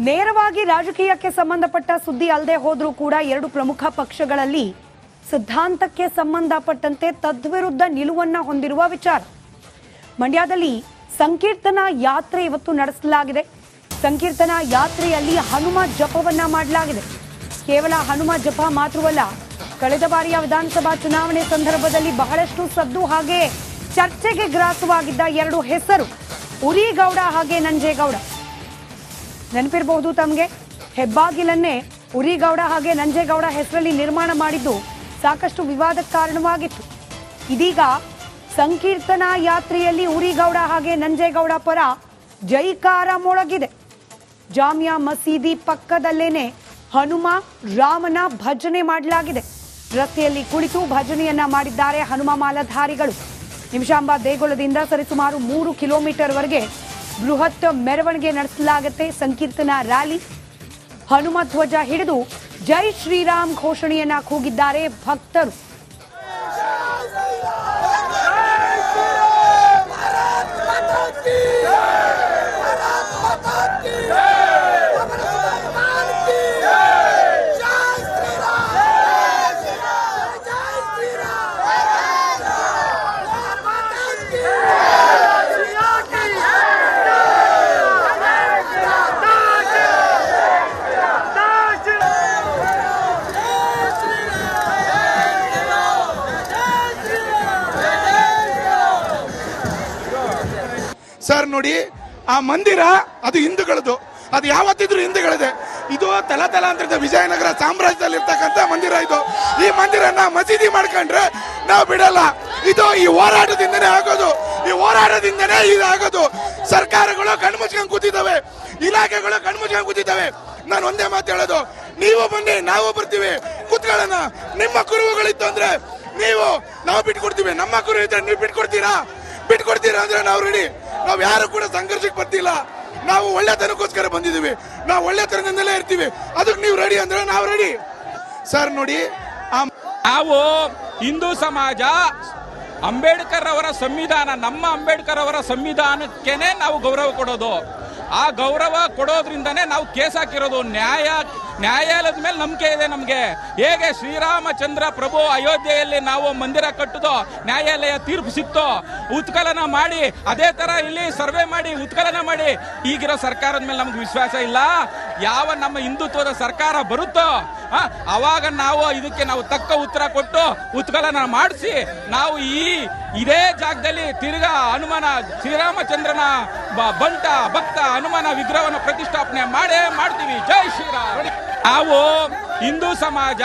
ನೇರವಾಗಿ ರಾಜಕೀಯಕ್ಕೆ ಸಂಬಂಧಪಟ್ಟ ಸುದ್ದಿ ಅಲ್ಲದೆ ಹೋದ್ರೂ ಕೂಡ ಎರಡು ಪ್ರಮುಖ ಪಕ್ಷಗಳಲ್ಲಿ ಸಿದ್ಧಾಂತಕ್ಕೆ ಸಂಬಂಧಪಟ್ಟಂತೆ ತದ್ವಿರುದ್ಧ ನಿಲುವನ್ನ ಹೊಂದಿರುವ ವಿಚಾರ. ಮಂಡ್ಯದಲ್ಲಿ ಸಂಕೀರ್ತನಾ ಯಾತ್ರೆ ಇವತ್ತು ನಡೆಸಲಾಗಿದೆ. ಸಂಕೀರ್ತನಾ ಯಾತ್ರೆಯಲ್ಲಿ ಹನುಮ ಜಪವನ್ನ ಮಾಡಲಾಗಿದೆ. ಕೇವಲ ಹನುಮ ಜಪ ಮಾತ್ರವಲ್ಲ, ಕಳೆದ ಬಾರಿಯ ವಿಧಾನಸಭಾ ಚುನಾವಣೆ ಸಂದರ್ಭದಲ್ಲಿ ಬಹಳಷ್ಟು ಸದ್ದು ಹಾಗೆ ಚರ್ಚೆಗೆ ಗ್ರಾಸವಾಗಿದ್ದ ಎರಡು ಹೆಸರು, ಉರಿಗೌಡ ಹಾಗೆ ನಂಜೇಗೌಡ. ನೆನಪಿರಬಹುದು ತಮಗೆ, ಹೆಬ್ಬಾಗಿಲನ್ನೇ ಉರಿಗೌಡ ಹಾಗೆ ನಂಜೇಗೌಡ ಹೆಸರಲ್ಲಿ ನಿರ್ಮಾಣ ಮಾಡಿದ್ದು ಸಾಕಷ್ಟು ವಿವಾದಕ್ಕೆ ಕಾರಣವಾಗಿತ್ತು. ಇದೀಗ ಸಂಕೀರ್ತನಾ ಯಾತ್ರೆಯಲ್ಲಿ ಉರಿಗೌಡ ಹಾಗೆ ನಂಜೇಗೌಡ ಪರ ಜೈಕಾರ ಮೊಳಗಿದೆ. ಜಾಮಿಯಾ ಮಸೀದಿ ಪಕ್ಕದಲ್ಲೇನೆ ಹನುಮ ರಾಮನ ಭಜನೆ ಮಾಡಲಾಗಿದೆ. ರಸ್ತೆಯಲ್ಲಿ ಕುಳಿತು ಭಜನೆಯನ್ನ ಮಾಡಿದ್ದಾರೆ ಹನುಮ ಮಾಲಾಧಾರಿಗಳು. ನಿಮಿಷಾಂಬ ದೇಗುಲದಿಂದ ಸರಿಸುಮಾರು 3 ಕಿಲೋಮೀಟರ್ ವರೆಗೆ ಬೃಹತ್ ಮೆರವಣಿಗೆ ನಡೆಸಲಾಗುತ್ತೆ. ಸಂಕೀರ್ತನಾ ರ್ಯಾಲಿ, ಹನುಮ ಧ್ವಜ ಹಿಡಿದು ಜೈ ಶ್ರೀರಾಮ್ ಘೋಷಣೆಯನ್ನ ಕೂಗಿದ್ದಾರೆ ಭಕ್ತರು. ಸರ್ ನೋಡಿ, ಆ ಮಂದಿರ ಅದು ಹಿಂದೂಗಳದು, ಅದು ಯಾವತ್ತಿದ್ರು ಹಿಂದೂಗಳದೆ. ಇದು ತಲತಲಾಂತರದ ವಿಜಯನಗರ ಸಾಮ್ರಾಜ್ಯದಲ್ಲಿ ಇರ್ತಕ್ಕಂಥ ಮಂದಿರ. ಇದು ಈ ಮಂದಿರನ ಮಸೀದಿ ಮಾಡ್ಕೊಂಡ್ರೆ ನಾವು ಬಿಡಲ್ಲ. ಇದು ಈ ಹೋರಾಟದಿಂದನೇ ಆಗೋದು, ಈ ಹೋರಾಟದಿಂದನೇ ಇದಾಗೋದು. ಸರ್ಕಾರಗಳು ಕಣ್ಮುಚ್ಕೊಂಡು ಕೂತಿದ್ದಾವೆ, ಇಲಾಖೆಗಳು ಕಣ್ಮುಚ್ಕೊಂಡು ಕೂತಿದ್ದಾವೆ. ನಾನು ಒಂದೇ ಮಾತು ಹೇಳೋದು, ನೀವು ಬನ್ನಿ, ನಾವು ಬರ್ತೀವಿ, ಕೂತ್ಕೊಳ್ಳೋಣ. ನಿಮ್ಮ ಕುರುಹುಗಳಿತ್ತು ಅಂದ್ರೆ ನಾವು ಬಿಟ್ಕೊಡ್ತೀವಿ. ನಮ್ಮ ಕುರು ಇದ್ರೆ ನೀವು ಬಿಟ್ಕೊಡ್ತೀರಾ ಅಂದ್ರೆ ನಾವು ರೆಡಿ. ನಾವು ಯಾರು ಕೂಡ ಸಂಘರ್ಷಕ್ಕೆ ಬರ್ತಿಲ್ಲ. ನಾವು ಒಳ್ಳೆತನಕ್ಕೋಸ್ಕರ ಬಂದಿದ್ದೀವಿ, ನಾವು ಒಳ್ಳೆತನದಿಂದಲೇ ಇರ್ತೀವಿ. ಅದಕ್ಕೆ ನೀವು ರೆಡಿ ಅಂದ್ರೆ ನಾವು ರೆಡಿ. ಸರ್ ನೋಡಿ, ನಾವು ಹಿಂದೂ ಸಮಾಜ ಅಂಬೇಡ್ಕರ್ ಅವರ ಸಂವಿಧಾನ, ನಮ್ಮ ಅಂಬೇಡ್ಕರ್ ಅವರ ಸಂವಿಧಾನಕ್ಕೇನೆ ನಾವು ಗೌರವ ಕೊಡೋದು. ಆ ಗೌರವ ಕೊಡೋದ್ರಿಂದನೇ ನಾವು ಕೇಸ್ ಹಾಕಿರೋದು. ನ್ಯಾಯಾಲಯದ ಮೇಲೆ ನಂಬಿಕೆ ಇದೆ ನಮಗೆ. ಹೇಗೆ ಶ್ರೀರಾಮಚಂದ್ರ ಪ್ರಭು ಅಯೋಧ್ಯೆಯಲ್ಲಿ ನಾವು ಮಂದಿರ ಕಟ್ಟುದೋ, ನ್ಯಾಯಾಲಯ ತೀರ್ಪು ಸಿಕ್ತೋ, ಉತ್ಖನನ ಮಾಡಿ ಅದೇ ತರ ಇಲ್ಲಿ ಸರ್ವೆ ಮಾಡಿ ಉತ್ಖನನ ಮಾಡಿ, ಈಗಿರೋ ಸರ್ಕಾರದ ಮೇಲೆ ನಮ್ಗೆ ವಿಶ್ವಾಸ ಇಲ್ಲ. ಯಾವ ನಮ್ಮ ಹಿಂದುತ್ವದ ಸರ್ಕಾರ ಬರುತ್ತೋ ಅವಾಗ ನಾವು ಇದಕ್ಕೆ ತಕ್ಕ ಉತ್ತರ ಕೊಟ್ಟು ಉತ್ಖನನ ಮಾಡಿಸಿ ನಾವು ಇದೇ ಜಾಗದಲ್ಲಿ ತಿರ್ಗಾ ಹನುಮನ, ಶ್ರೀರಾಮಚಂದ್ರನ ಬಂಟ ಭಕ್ತ ಹನುಮನ ವಿಗ್ರಹವನ್ನು ಪ್ರತಿಷ್ಠಾಪನೆ ಮಾಡ್ತೀವಿ. ಜೈ ಶ್ರೀರಾಮ್. ನಾವು ಹಿಂದೂ ಸಮಾಜ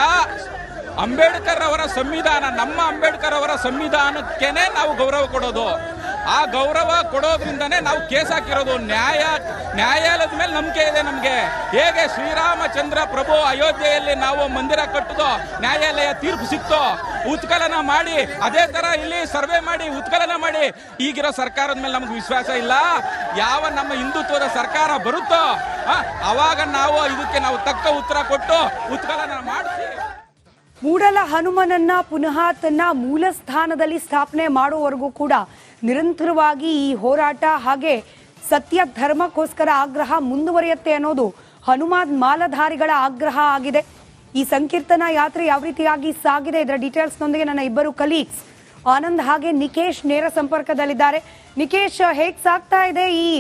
ಅಂಬೇಡ್ಕರ್ ಅವರ ಸಂವಿಧಾನ, ನಮ್ಮ ಅಂಬೇಡ್ಕರ್ ಅವರ ಸಂವಿಧಾನಕ್ಕೇನೆ ನಾವು ಗೌರವ ಕೊಡೋದು. ಆ ಗೌರವ ಕೊಡೋದ್ರಿಂದನೇ ನಾವು ಕೇಸ್ ಹಾಕಿರೋದು. ನ್ಯಾಯಾಲಯದ ಮೇಲೆ ನಂಬಿಕೆ ಇದೆ ನಮಗೆ. ಹೇಗೆ ಶ್ರೀರಾಮಚಂದ್ರ ಪ್ರಭು ಅಯೋಧ್ಯೆಯಲ್ಲಿ ನಾವು ಮಂದಿರ ಕಟ್ಟುದೋ, ನ್ಯಾಯಾಲಯ ತೀರ್ಪು ಸಿಕ್ತೋ, ಉತ್ಖನನ ಮಾಡಿ ಅದೇ ತರ ಇಲ್ಲಿ ಸರ್ವೆ ಮಾಡಿ ಉತ್ಖನನ ಮಾಡಿ, ಈಗಿರೋ ಸರ್ಕಾರದ ಮೇಲೆ ನಮ್ಗೆ ವಿಶ್ವಾಸ ಇಲ್ಲ. ಯಾವ ನಮ್ಮ ಹಿಂದುತ್ವದ ಸರ್ಕಾರ ಬರುತ್ತೋ ಅವಾಗ ನಾವು ಇದಕ್ಕೆ ತಕ್ಕ ಉತ್ತರ ಕೊಟ್ಟು ಉತ್ಖನನ ಮಾಡಿಸಿ ಮೂಡಲ ಹನುಮನನ್ನ ಪುನಃ ತನ್ನ ಮೂಲ ಸ್ಥಾನದಲ್ಲಿ ಸ್ಥಾಪನೆ ಮಾಡುವವರೆಗೂ ಕೂಡ ನಿರಂತರವಾಗಿ ಈ ಹೋರಾಟ ಹಾಗೆ ಸತ್ಯ ಧರ್ಮಕ್ಕೋಸ್ಕರ ಆಗ್ರಹ ಮುಂದುವರಿಯುತ್ತೆ ಅನ್ನೋದು ಹನುಮಾನ್ ಮಾಲಾಧಾರಿಗಳ ಆಗ್ರಹ ಆಗಿದೆ. ಈ ಸಂಕೀರ್ತನಾ ಯಾತ್ರೆ ಯಾವ ರೀತಿಯಾಗಿ ಸಾಗಿದೆ, ಇದರ ಡೀಟೇಲ್ಸ್ನೊಂದಿಗೆ ನನ್ನ ಇಬ್ಬರು ಕಲೀಗ್ಸ್ ಆನಂದ್ ಹಾಗೆ ನಿಕೇಶ್ ನೇರ ಸಂಪರ್ಕದಲ್ಲಿದ್ದಾರೆ. ನಿಕೇಶ್, ಹೇಗ್ ಸಾಗ್ತಾ ಇದೆ ಈ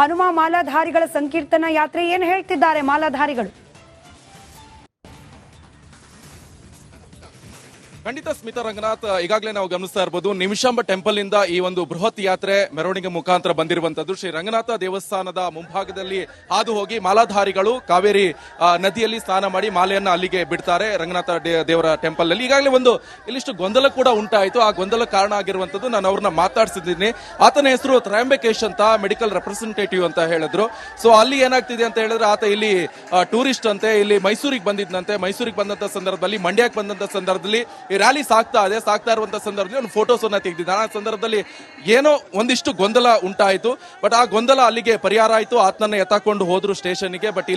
ಹನುಮ ಮಾಲಾಧಾರಿಗಳ ಸಂಕೀರ್ತನಾ ಯಾತ್ರೆ? ಏನು ಹೇಳ್ತಿದ್ದಾರೆ ಮಾಲಾಧಾರಿಗಳು? ಖಂಡಿತ ಸ್ಮಿತಾ ರಂಗನಾಥ್, ಈಗಾಗಲೇ ನಾವು ಗಮನಿಸ್ತಾ ಇರಬಹುದು, ನಿಮಿಷಾಂಬ ಟೆಂಪಲ್ ಇಂದ ಈ ಒಂದು ಬೃಹತ್ ಯಾತ್ರೆ ಮೆರವಣಿಗೆ ಮುಖಾಂತರ ಬಂದಿರುವಂತದ್ದು. ಶ್ರೀ ರಂಗನಾಥ ದೇವಸ್ಥಾನದ ಮುಂಭಾಗದಲ್ಲಿ ಹಾದು ಹೋಗಿ ಮಾಲಾಧಾರಿಗಳು ಕಾವೇರಿ ನದಿಯಲ್ಲಿ ಸ್ನಾನ ಮಾಡಿ ಮಾಲೆಯನ್ನ ಅಲ್ಲಿಗೆ ಬಿಡ್ತಾರೆ, ರಂಗನಾಥ ದೇವರ ಟೆಂಪಲ್ ಅಲ್ಲಿ. ಈಗಾಗಲೇ ಇಲ್ಲಿಷ್ಟು ಗೊಂದಲ ಕೂಡ ಉಂಟಾಯಿತು. ಆ ಗೊಂದಲ ಕಾರಣ ಆಗಿರುವಂತದ್ದು, ನಾನು ಅವ್ರನ್ನ ಮಾತಾಡ್ಸಿದ್ದೀನಿ. ಆತನ ಹೆಸರು ತ್ರಯಂಬಕೇಶ್ ಅಂತ, ಮೆಡಿಕಲ್ ರೆಪ್ರೆಸೆಂಟೇಟಿವ್ ಅಂತ ಹೇಳಿದ್ರು. ಸೊ ಅಲ್ಲಿ ಏನಾಗ್ತಿದೆ ಅಂತ ಹೇಳಿದ್ರೆ, ಆತ ಇಲ್ಲಿ ಟೂರಿಸ್ಟ್ ಅಂತೆ, ಇಲ್ಲಿ ಮೈಸೂರಿಗೆ ಬಂದಿದ್ದಂತೆ. ಮೈಸೂರಿಗೆ ಬಂದಂತ ಸಂದರ್ಭದಲ್ಲಿ, ಮಂಡ್ಯಕ್ಕೆ ಬಂದಂತ ಸಂದರ್ಭದಲ್ಲಿ ಈ ರ್ಯಾಲಿ ಸಾಗ್ತಾ ಇರುವಂತಹ ಸಂದರ್ಭದಲ್ಲಿ ಒಂದು ಫೋಟೋಸ್ ಅನ್ನ ತೆಗೆದಿದ್ದಾನೆ. ಆ ಸಂದರ್ಭದಲ್ಲಿ ಏನೋ ಒಂದಿಷ್ಟು ಗೊಂದಲ ಉಂಟಾಯಿತು. ಬಟ್ ಆ ಗೊಂದಲ ಅಲ್ಲಿಗೆ ಪರಿಹಾರ ಆಯಿತು. ಆತನನ್ನ ಎತ್ತಾಕೊಂಡು ಹೋದ್ರು ಸ್ಟೇಷನ್ಗೆ. ಬಟ್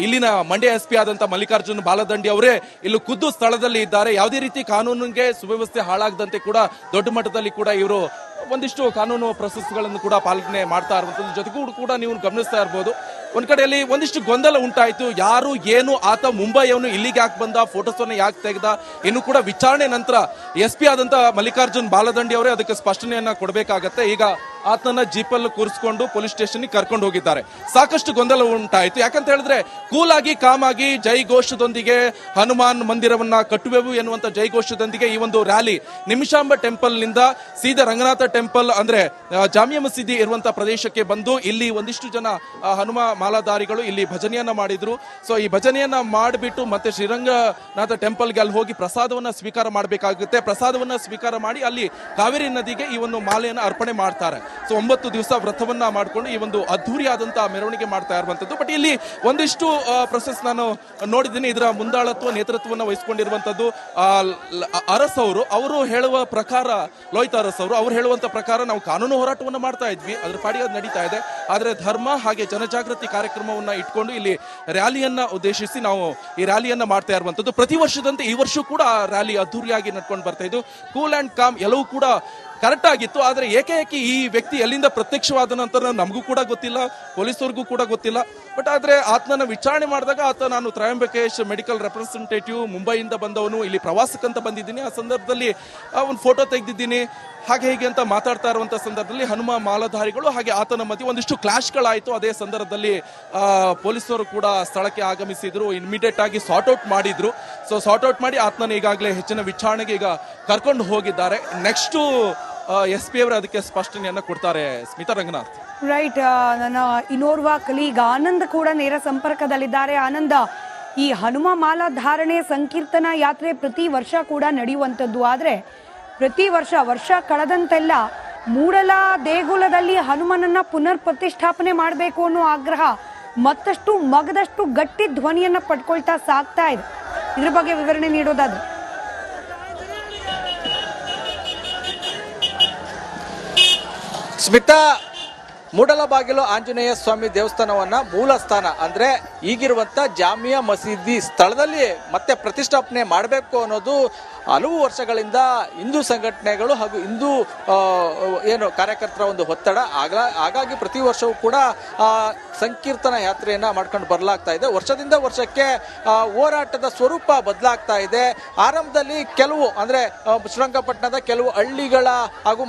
ಇಲ್ಲಿನ ಮಂಡ್ಯ SP ಆದಂತ ಮಲ್ಲಿಕಾರ್ಜುನ್ ಬಾಲದಂಡಿ ಅವರೇ ಇಲ್ಲಿ ಖುದ್ದು ಸ್ಥಳದಲ್ಲಿ ಇದ್ದಾರೆ. ಯಾವುದೇ ರೀತಿ ಕಾನೂನಿಗೆ ಸುವ್ಯವಸ್ಥೆ ಹಾಳಾಗದಂತೆ ಕೂಡ ದೊಡ್ಡ ಮಟ್ಟದಲ್ಲಿ ಕೂಡ ಇವರು ಒಂದಿಷ್ಟು ಕಾನೂನು ಪ್ರೊಸೆಸ್ಗಳನ್ನು ಕೂಡ ಪಾಲನೆ ಮಾಡ್ತಾ ಇರುವಂತದ್ದು. ಜೊತೆಗೂ ಕೂಡ ನೀವು ಗಮನಿಸ್ತಾ ಇರ್ಬೋದು, ಒಂದ್ ಕಡೆಯಲ್ಲಿ ಒಂದಿಷ್ಟು ಗೊಂದಲ ಉಂಟಾಯಿತು. ಯಾರು ಏನು ಆತ ಮುಂಬೈಯವನು ಇಲ್ಲಿಗೆ ಯಾಕೆ ಬಂದ, ಫೋಟೋಸ್ ಅನ್ನು ಯಾಕೆ ತೆಗೆದ, ಇನ್ನು ಕೂಡ ವಿಚಾರಣೆ ನಂತರ SP ಆದಂತ ಮಲ್ಲಿಕಾರ್ಜುನ್ ಬಾಲದಂಡಿ ಅವರೇ ಅದಕ್ಕೆ ಸ್ಪಷ್ಟನೆಯನ್ನ ಕೊಡಬೇಕಾಗತ್ತೆ. ಈಗ ಆತನ ಜೀಪಲ್ಲಿ ಕೂರಿಸಿಕೊಂಡು ಪೊಲೀಸ್ ಸ್ಟೇಷನ್ ಕರ್ಕೊಂಡು ಹೋಗಿದ್ದಾರೆ. ಸಾಕಷ್ಟು ಗೊಂದಲ ಉಂಟಾಯಿತು. ಯಾಕಂತ ಹೇಳಿದ್ರೆ ಕೂಲ್ ಆಗಿ ಕಾಮ್ ಆಗಿ ಜೈಘೋಷದೊಂದಿಗೆ ಹನುಮಾನ್ ಮಂದಿರವನ್ನ ಕಟ್ಟುವೆವು ಎನ್ನುವಂತ ಜೈಘೋಷದೊಂದಿಗೆ ಈ ಒಂದು ರ್ಯಾಲಿ ನಿಮಿಷಾಂಬ ಟೆಂಪಲ್ ನಿಂದ ಸೀದಾ ರಂಗನಾಥ ಟೆಂಪಲ್ ಅಂದ್ರೆ ಜಾಮಿಯಾ ಮಸೀದಿ ಇರುವಂತ ಪ್ರದೇಶಕ್ಕೆ ಬಂದು ಇಲ್ಲಿ ಒಂದಿಷ್ಟು ಜನ ಹನುಮ ಮಾಲಾಧಾರಿಗಳು ಇಲ್ಲಿ ಭಜನೆಯನ್ನ ಮಾಡಿದ್ರು. ಸೊ ಈ ಭಜನೆಯನ್ನ ಮಾಡಿಬಿಟ್ಟು ಮತ್ತೆ ಶ್ರೀರಂಗನಾಥ ಟೆಂಪಲ್ಗೆ ಅಲ್ಲಿ ಹೋಗಿ ಪ್ರಸಾದವನ್ನ ಸ್ವೀಕಾರ ಮಾಡಬೇಕಾಗುತ್ತೆ. ಪ್ರಸಾದವನ್ನ ಸ್ವೀಕಾರ ಮಾಡಿ ಅಲ್ಲಿ ಕಾವೇರಿ ನದಿಗೆ ಈ ಒಂದು ಮಾಲೆಯನ್ನು ಅರ್ಪಣೆ ಮಾಡ್ತಾರೆ. ಸೊ 9 ದಿವಸ ವ್ರತವನ್ನ ಮಾಡಿಕೊಂಡು ಈ ಒಂದು ಅದ್ಧೂರಿಯಾದಂತಹ ಮೆರವಣಿಗೆ ಮಾಡ್ತಾ ಇರುವಂತದ್ದು. ಬಟ್ ಇಲ್ಲಿ ಒಂದಿಷ್ಟು ಪ್ರೊಸೆಸ್ ನಾನು ನೋಡಿದ್ದೀನಿ. ಇದರ ಮುಂದಾಳತ್ವ ನೇತೃತ್ವವನ್ನು ವಹಿಸಿಕೊಂಡಿರುವಂತದ್ದು ಅರಸ್ ಅವರು ಹೇಳುವ ಪ್ರಕಾರ, ಲೋಹಿತ್ ಅರಸ್ ಅವರು ಹೇಳುವಂತ ಪ್ರಕಾರ ನಾವು ಕಾನೂನು ಹೋರಾಟವನ್ನು ಮಾಡ್ತಾ ಇದ್ವಿ, ಅದ್ರ ಪಾಡಿಗೆ ಅದು ನಡೀತಾ ಇದೆ. ಆದ್ರೆ ಧರ್ಮ ಹಾಗೆ ಜನಜಾಗೃತಿ ಕಾರ್ಯಕ್ರಮವನ್ನ ಇಟ್ಕೊಂಡು ಇಲ್ಲಿ ರ್ಯಾಲಿಯನ್ನ ಉದ್ದೇಶಿಸಿ ನಾವು ಈ ರ್ಯಾಲಿಯನ್ನ ಮಾಡ್ತಾ ಇರುವಂತದ್ದು. ಪ್ರತಿ ವರ್ಷದಂತೆ ಈ ವರ್ಷ ಕೂಡ ರ್ಯಾಲಿ ಅದ್ಧೂರಿಯಾಗಿ ನಡ್ಕೊಂಡು ಬರ್ತಾ ಇದ್ದು. ಕೂಲ್ ಅಂಡ್ ಕಾಮ್ ಎಲ್ಲವೂ ಕೂಡ ಕರೆಕ್ಟ್ ಆಗಿತ್ತು. ಆದ್ರೆ ಏಕೆ ಈ ವ್ಯಕ್ತಿ ಎಲ್ಲಿಂದ ಪ್ರತ್ಯಕ್ಷವಾದ ನಂತರ ನಮಗೂ ಕೂಡ ಗೊತ್ತಿಲ್ಲ, ಪೊಲೀಸರಿಗೂ ಕೂಡ ಗೊತ್ತಿಲ್ಲ. ಬಟ್ ಆದ್ರೆ ಆತನನ್ನ ವಿಚಾರಣೆ ಮಾಡಿದಾಗ ಆತ ನಾನು ತ್ರಯಂಬಕೇಶ್ ಮೆಡಿಕಲ್ ರೆಪ್ರೆಸೆಂಟೇಟಿವ್, ಮುಂಬೈಯಿಂದ ಬಂದವನು, ಇಲ್ಲಿ ಪ್ರವಾಸಕ್ಕಂತ ಬಂದಿದ್ದೀನಿ, ಆ ಸಂದರ್ಭದಲ್ಲಿ ಒಂದು ಫೋಟೋ ತೆಗೆದಿದ್ದೀನಿ ಹಾಗೆ ಹೀಗೆ ಅಂತ ಮಾತಾಡ್ತಾ ಇರುವಂತ ಸಂದರ್ಭದಲ್ಲಿ ಹನುಮ ಮಾಲಾಧಾರಿಗಳು ಹಾಗೆ ಆತನ ಮಧ್ಯೆ ಒಂದಿಷ್ಟು ಕ್ಲಾಶ್ಗಳಾಯಿತು. ಅದೇ ಸಂದರ್ಭದಲ್ಲಿ ಪೊಲೀಸರು ಕೂಡ ಸ್ಥಳಕ್ಕೆ ಆಗಮಿಸಿದ್ರು, ಇಮಿಡಿಯೇಟ್ ಆಗಿ ಸಾರ್ಟ್ ಔಟ್ ಮಾಡಿದ್ರು. ಸೊ ಸಾರ್ಟ್ ಔಟ್ ಮಾಡಿ ಆತನ ಈಗಾಗಲೇ ಹೆಚ್ಚಿನ ವಿಚಾರಣೆಗೆ ಈಗ ಕರ್ಕೊಂಡು ಹೋಗಿದ್ದಾರೆ. ನೆಕ್ಸ್ಟ್ SP ಅವರು ಅದಕ್ಕೆ ಸ್ಪಷ್ಟನೆಯನ್ನ ಕೊಡ್ತಾರೆ. ಸ್ಮಿತಾ ರಂಗನಾಥ್. ರೈಟ್, ನನ್ನ ಇನ್ನೋರ್ವ ಕಲೀಗ ಆನಂದ್ ಕೂಡ ನೇರ ಸಂಪರ್ಕದಲ್ಲಿದ್ದಾರೆ. ಆನಂದ, ಈ ಹನುಮ ಮಾಲಾಧಾರಣೆ ಸಂಕೀರ್ತನ ಯಾತ್ರೆ ಪ್ರತಿ ವರ್ಷ ಕೂಡ ನಡೆಯುವಂಥದ್ದು. ಆದರೆ ಪ್ರತಿ ವರ್ಷ ಕಳೆದಂತೆಲ್ಲ ಮೂಡಲ ದೇಗುಲದಲ್ಲಿ ಹನುಮನನ್ನ ಪುನರ್ ಪ್ರತಿಷ್ಠಾಪನೆ ಮಾಡಬೇಕು ಅನ್ನೋ ಆಗ್ರಹ ಮತ್ತಷ್ಟು ಮಗದಷ್ಟು ಗಟ್ಟಿ ಧ್ವನಿಯನ್ನ ಪಡ್ಕೊಳ್ತಾ ಸಾಗ್ತಾ ಇದೆ. ಇದ್ರ ಬಗ್ಗೆ ವಿವರಣೆ ನೀಡೋದಾದ್ರೆ ಸ್ಮಿತಾ, ಮೂಡಲಬಾಗಿಲು ಆಂಜನೇಯ ಸ್ವಾಮಿ ದೇವಸ್ಥಾನವನ್ನ ಮೂಲ ಸ್ಥಾನ ಅಂದ್ರೆ ಈಗಿರುವಂತ ಜಾಮಿಯಾ ಮಸೀದಿ ಸ್ಥಳದಲ್ಲಿ ಮತ್ತೆ ಪ್ರತಿಷ್ಠಾಪನೆ ಮಾಡಬೇಕು ಅನ್ನೋದು ಹಲವು ವರ್ಷಗಳಿಂದ ಹಿಂದೂ ಸಂಘಟನೆಗಳು ಹಾಗೂ ಹಿಂದೂ ಕಾರ್ಯಕರ್ತರ ಒಂದು ಒತ್ತಡ. ಹಾಗಾಗಿ ಪ್ರತಿ ವರ್ಷವೂ ಕೂಡ ಸಂಕೀರ್ತನ ಯಾತ್ರೆಯನ್ನ ಮಾಡ್ಕೊಂಡು ಬರಲಾಗ್ತಾ ಇದೆ. ವರ್ಷದಿಂದ ವರ್ಷಕ್ಕೆ ಹೋರಾಟದ ಸ್ವರೂಪ ಬದಲಾಗ್ತಾ ಇದೆ. ಆರಂಭದಲ್ಲಿ ಕೆಲವು ಅಂದ್ರೆ ಶ್ರೀರಂಗಪಟ್ಟಣದ ಕೆಲವು ಹಳ್ಳಿಗಳ ಹಾಗೂ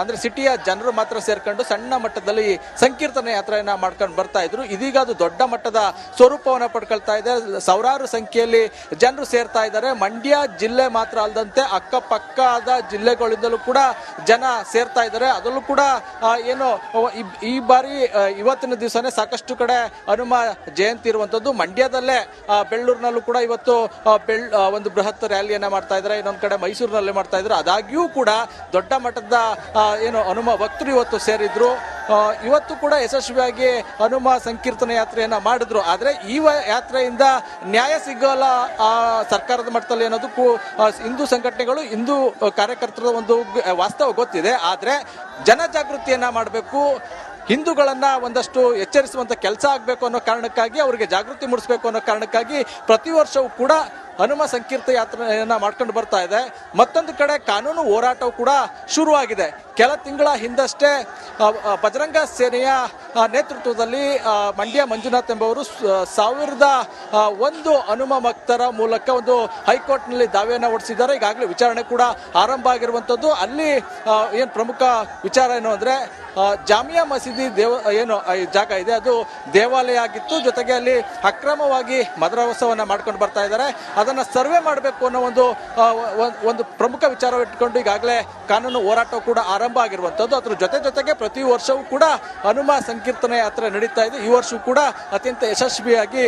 ಅಂದ್ರೆ ಸಿಟಿಯ ಜನರು ಮಾತ್ರ ಸೇರ್ಕೊಂಡು ಸಣ್ಣ ಮಟ್ಟದಲ್ಲಿ ಸಂಕೀರ್ತನ ಯಾತ್ರೆಯನ್ನ ಮಾಡ್ಕೊಂಡು ಬರ್ತಾ ಇದ್ರು. ಇದೀಗ ಅದು ದೊಡ್ಡ ಮಟ್ಟದ ಸ್ವರೂಪವನ್ನ ಪಡ್ಕೊಳ್ತಾ ಇದೆ. ಸಾವಿರಾರು ಸಂಖ್ಯೆಯಲ್ಲಿ ಜನರು ಸೇರ್ತಾ ಇದ್ದಾರೆ. ಮಂಡ್ಯ ಜಿಲ್ಲೆ ಮಾತ್ರ ಅಲ್ಲದಂತೆ ಅಕ್ಕಪಕ್ಕದ ಜಿಲ್ಲೆಗಳಿಂದಲೂ ಕೂಡ ಜನ ಸೇರ್ತಾ ಇದ್ದಾರೆ. ಅದರಲ್ಲೂ ಕೂಡ ಈ ಬಾರಿ ಇವತ್ತಿನ ದಿವಸನೇ ಸಾಕಷ್ಟು ಕಡೆ ಹನುಮ ಜಯಂತಿ ಇರುವಂತದ್ದು. ಮಂಡ್ಯದಲ್ಲೇ ಬೆಳ್ಳೂರಿನಲ್ಲೂ ಕೂಡ ಇವತ್ತು ಒಂದು ಬೃಹತ್ ರ್ಯಾಲಿಯನ್ನ ಮಾಡ್ತಾ ಇದ್ದಾರೆ. ಇನ್ನೊಂದು ಕಡೆ ಮೈಸೂರಿನಲ್ಲಿ ಮಾಡ್ತಾ ಇದ್ದಾರೆ. ಆದಾಗ್ಯೂ ಕೂಡ ದೊಡ್ಡ ಮಟ್ಟದ ಹನುಮ ಭಕ್ತರು ಇವತ್ತು ಸೇರಿದ್ರು. ಇವತ್ತು ಕೂಡ ಯಶಸ್ವಿಯಾಗಿ ಹನುಮ ಸಂಕೀರ್ತನ ಯಾತ್ರೆಯನ್ನ ಮಾಡಿದ್ರು. ಆದ್ರೆ ಈ ಯಾತ್ರೆಯಿಂದ ನ್ಯಾಯ ಸಿಗಲ್ಲ ಸರ್ಕಾರದ ಮಟ್ಟದಲ್ಲಿ ಅನ್ನೋದಕ್ಕೂ ಹಿಂದೂ ಸಂಘಟನೆಗಳು, ಹಿಂದೂ ಕಾರ್ಯಕರ್ತರ ಒಂದು ವಾಸ್ತವ ಗೊತ್ತಿದೆ. ಆದ್ರೆ ಜನಜಾಗೃತಿಯನ್ನ ಮಾಡಬೇಕು, ಹಿಂದೂಗಳನ್ನ ಒಂದಷ್ಟು ಎಚ್ಚರಿಸುವಂತ ಕೆಲಸ ಆಗಬೇಕು ಅನ್ನೋ ಕಾರಣಕ್ಕಾಗಿ, ಅವರಿಗೆ ಜಾಗೃತಿ ಮೂಡಿಸಬೇಕು ಅನ್ನೋ ಕಾರಣಕ್ಕಾಗಿ ಪ್ರತಿ ವರ್ಷವೂ ಕೂಡ ಹನುಮ ಸಂಕೀರ್ತ ಯಾತ್ರೆಯನ್ನ ಮಾಡ್ಕೊಂಡು ಬರ್ತಾ ಇದೆ. ಮತ್ತೊಂದು ಕಡೆ ಕಾನೂನು ಹೋರಾಟವು ಕೂಡ ಶುರುವಾಗಿದೆ. ಕೆಲ ತಿಂಗಳ ಹಿಂದಷ್ಟೇ ಬಜರಂಗ ಸೇನೆಯ ನೇತೃತ್ವದಲ್ಲಿ ಮಂಡ್ಯ ಮಂಜುನಾಥ್ ಎಂಬವರು 1001 ಹನುಮ ಭಕ್ತರ ಮೂಲಕ ಒಂದು ಹೈಕೋರ್ಟ್ನಲ್ಲಿ ದಾವೆಯನ್ನು ಹೊಡಿಸಿದ್ದಾರೆ. ಈಗಾಗಲೇ ವಿಚಾರಣೆ ಕೂಡ ಆರಂಭ ಆಗಿರುವಂತದ್ದು. ಅಲ್ಲಿ ಏನು ಪ್ರಮುಖ ವಿಚಾರ ಏನು ಅಂದ್ರೆ ಜಾಮಿಯಾ ಮಸೀದಿ ಜಾಗ ಇದೆ, ಅದು ದೇವಾಲಯ ಆಗಿತ್ತು. ಜೊತೆಗೆ ಅಲ್ಲಿ ಅಕ್ರಮವಾಗಿ ಮದರವಸವನ್ನ ಮಾಡ್ಕೊಂಡು ಬರ್ತಾ ಇದ್ದಾರೆ. ಅದನ್ನ ಸರ್ವೆ ಮಾಡಬೇಕು ಅನ್ನೋ ಒಂದು ಪ್ರಮುಖ ವಿಚಾರ ಇಟ್ಕೊಂಡು ಈಗಾಗಲೇ ಕಾನೂನು ಹೋರಾಟ ಕೂಡ ಆರಂಭ ಆಗಿರುವಂತದ್ದು. ಅದ್ರ ಜೊತೆಗೆ ಪ್ರತಿ ವರ್ಷವೂ ಕೂಡ ಹನುಮ ಸಂಕೀರ್ತನ ಯಾತ್ರೆ ನಡೀತಾ ಇದೆ. ಈ ವರ್ಷವೂ ಕೂಡ ಅತ್ಯಂತ ಯಶಸ್ವಿಯಾಗಿ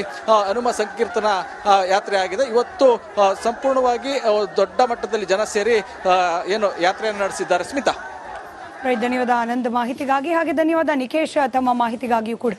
ಹನುಮ ಸಂಕೀರ್ತನ ಯಾತ್ರೆ ಆಗಿದೆ. ಇವತ್ತು ಸಂಪೂರ್ಣವಾಗಿ ದೊಡ್ಡ ಮಟ್ಟದಲ್ಲಿ ಜನ ಸೇರಿ ಯಾತ್ರೆಯನ್ನು ನಡೆಸಿದ್ದಾರೆ. ಸ್ಮಿತಾ, ಧನ್ಯವಾದ ಆನಂದ್ ಮಾಹಿತಿಗಾಗಿ. ಹಾಗೆ ಧನ್ಯವಾದ ನಿಕೇಶ್ ತಮ್ಮ ಮಾಹಿತಿಗಾಗಿಯೂ ಕೂಡ.